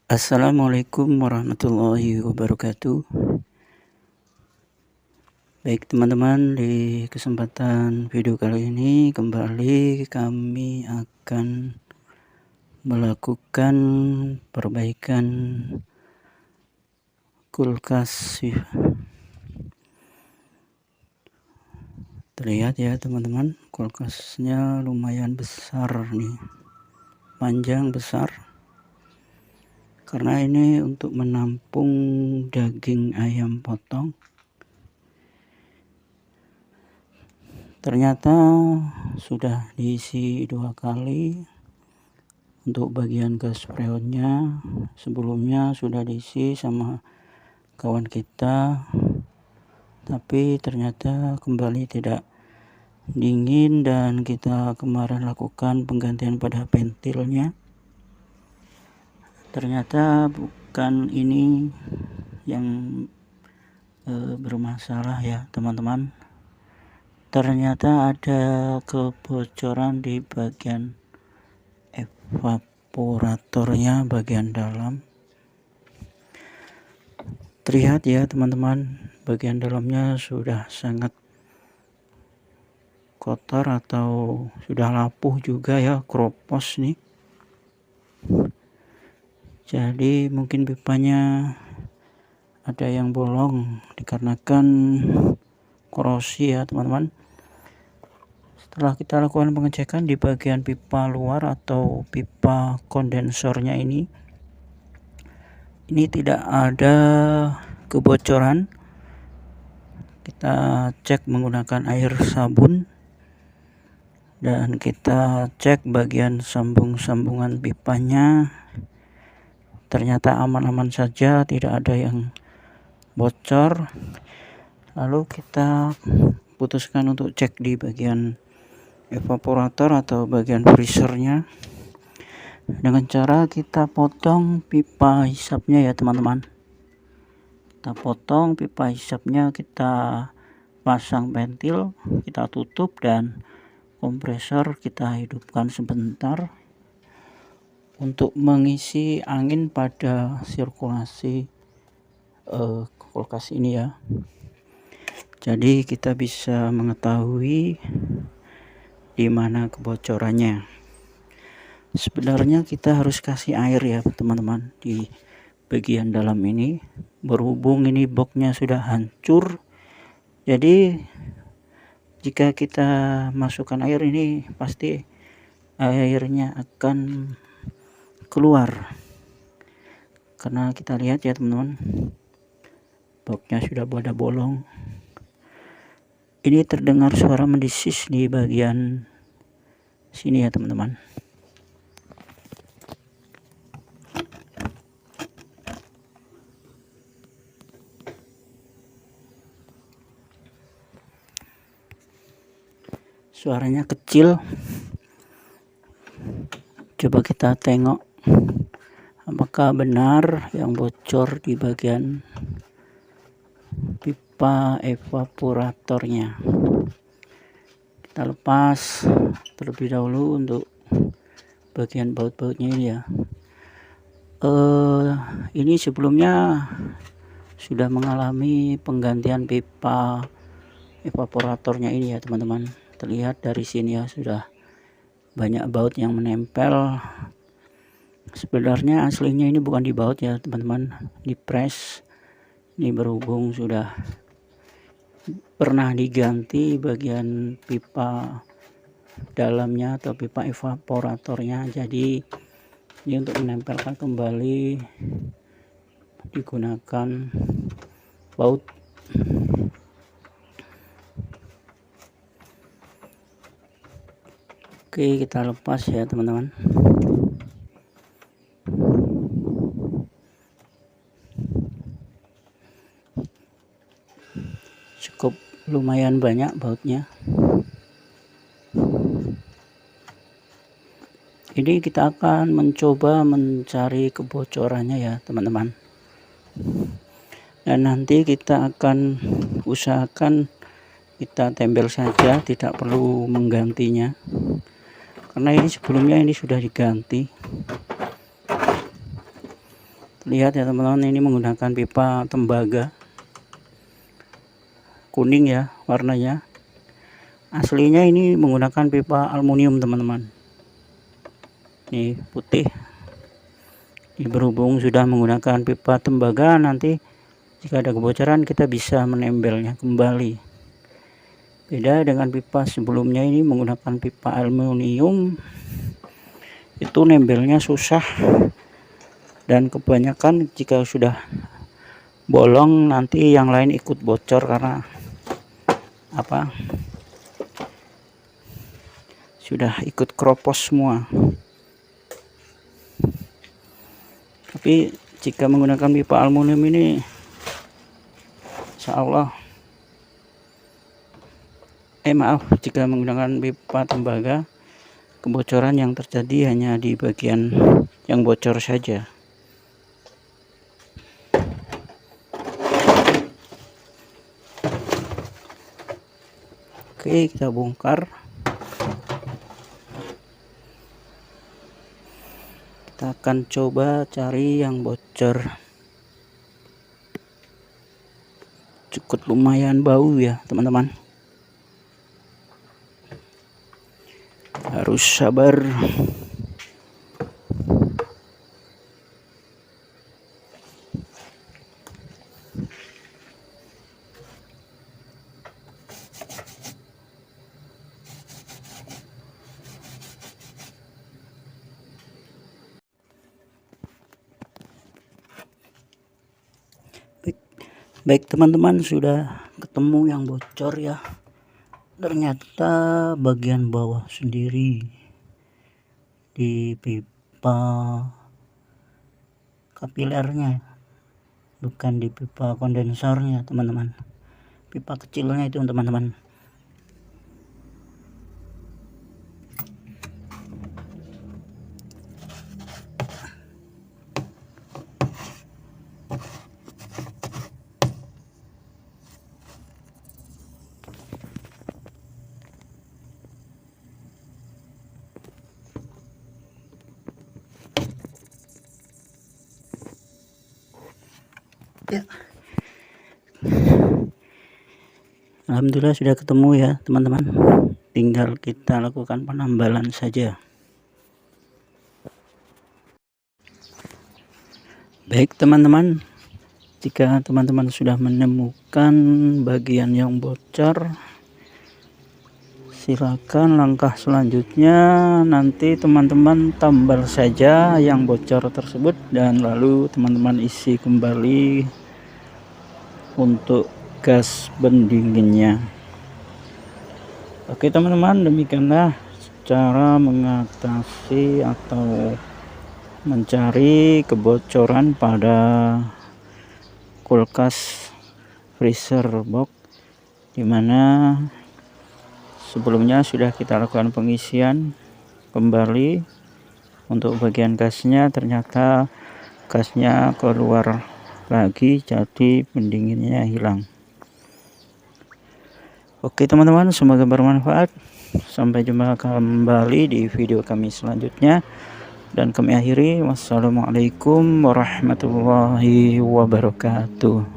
Assalamualaikum warahmatullahi wabarakatuh. Baik teman-teman, di kesempatan video kali ini kembali kami akan melakukan perbaikan kulkas. Terlihat ya teman-teman, kulkasnya lumayan besar nih, panjang besar. Karena ini untuk menampung daging ayam potong. Ternyata sudah diisi 2 kali. Untuk bagian gas freonnya sebelumnya sudah diisi sama kawan kita, tapi ternyata kembali tidak dingin dan kita kemarin lakukan penggantian pada ventilnya. Ternyata bukan ini yang bermasalah ya teman-teman. Ternyata ada kebocoran di bagian evaporatornya bagian dalam. Terlihat ya teman-teman, bagian dalamnya sudah sangat kotor atau sudah lapuh juga ya, kropos nih. Jadi mungkin pipanya ada yang bolong dikarenakan korosi ya teman-teman. Setelah kita lakukan pengecekan di bagian pipa luar atau pipa kondensornya ini tidak ada kebocoran. Kita cek menggunakan air sabun dan kita cek bagian sambungan pipanya. Ternyata aman-aman saja, tidak ada yang bocor. Lalu kita putuskan untuk cek di bagian evaporator atau bagian freezernya dengan cara kita potong pipa hisapnya ya teman-teman. Kita potong pipa hisapnya, kita pasang ventil, kita tutup dan kompresor kita hidupkan sebentar untuk mengisi angin pada sirkulasi kulkas ini ya. Jadi kita bisa mengetahui di mana kebocorannya. Sebenarnya kita harus kasih air ya teman-teman di bagian dalam ini. Berhubung ini boxnya sudah hancur, jadi jika kita masukkan air ini pasti airnya akan keluar. Karena kita lihat ya teman-teman, boxnya sudah pada bolong. Ini terdengar suara mendesis di bagian sini ya teman-teman. Suaranya kecil. Coba kita tengok apakah benar yang bocor di bagian pipa evaporatornya. Kita lepas terlebih dahulu untuk bagian baut-bautnya ini ya. Ini sebelumnya sudah mengalami penggantian pipa evaporatornya ini ya teman-teman. Terlihat dari sini ya, sudah banyak baut yang menempel. Sebenarnya aslinya ini bukan di baut ya teman-teman, di press. Ini berhubung sudah pernah diganti bagian pipa dalamnya atau pipa evaporatornya, jadi ini untuk menempelkan kembali digunakan baut. Oke, kita lepas ya teman-teman. Cukup lumayan banyak bautnya. Ini kita akan mencoba mencari kebocorannya ya teman-teman. Dan nanti kita akan usahakan kita tempel saja, tidak perlu menggantinya. Karena ini sebelumnya ini sudah diganti. Lihat ya teman-teman, ini menggunakan pipa tembaga kuning ya warnanya. Aslinya ini menggunakan pipa aluminium teman-teman. Ini putih. Ini berhubung sudah menggunakan pipa tembaga, nanti jika ada kebocoran kita bisa menembelnya kembali. Beda dengan pipa sebelumnya, ini menggunakan pipa aluminium, itu nembelnya susah, dan kebanyakan jika sudah bolong nanti yang lain ikut bocor karena apa, sudah ikut keropos semua. Tapi jika menggunakan pipa aluminium ini insya Allah, jika menggunakan pipa tembaga, kebocoran yang terjadi hanya di bagian yang bocor saja. Oke, kita bongkar. Kita akan coba cari yang bocor. Cukup lumayan bau ya teman-teman. Harus sabar. Baik teman-teman, sudah ketemu yang bocor ya. Ternyata bagian bawah sendiri di pipa kapilernya, bukan di pipa kondensornya teman-teman. Pipa kecilnya itu teman-teman. Ya. Alhamdulillah sudah ketemu ya teman-teman. Tinggal kita lakukan penambalan saja. Baik teman-teman, jika teman-teman sudah menemukan bagian yang bocor, silakan langkah selanjutnya nanti teman-teman tambal saja yang bocor tersebut, dan lalu teman-teman isi kembali untuk gas pendinginnya. Oke teman-teman, demikianlah cara mengatasi atau mencari kebocoran pada kulkas freezer box, dimana sebelumnya sudah kita lakukan pengisian kembali untuk bagian gasnya. Ternyata gasnya keluar lagi, jadi pendinginnya hilang. Oke teman-teman, semoga bermanfaat. Sampai jumpa kembali di video kami selanjutnya, dan kami akhiri. Wassalamualaikum warahmatullahi wabarakatuh.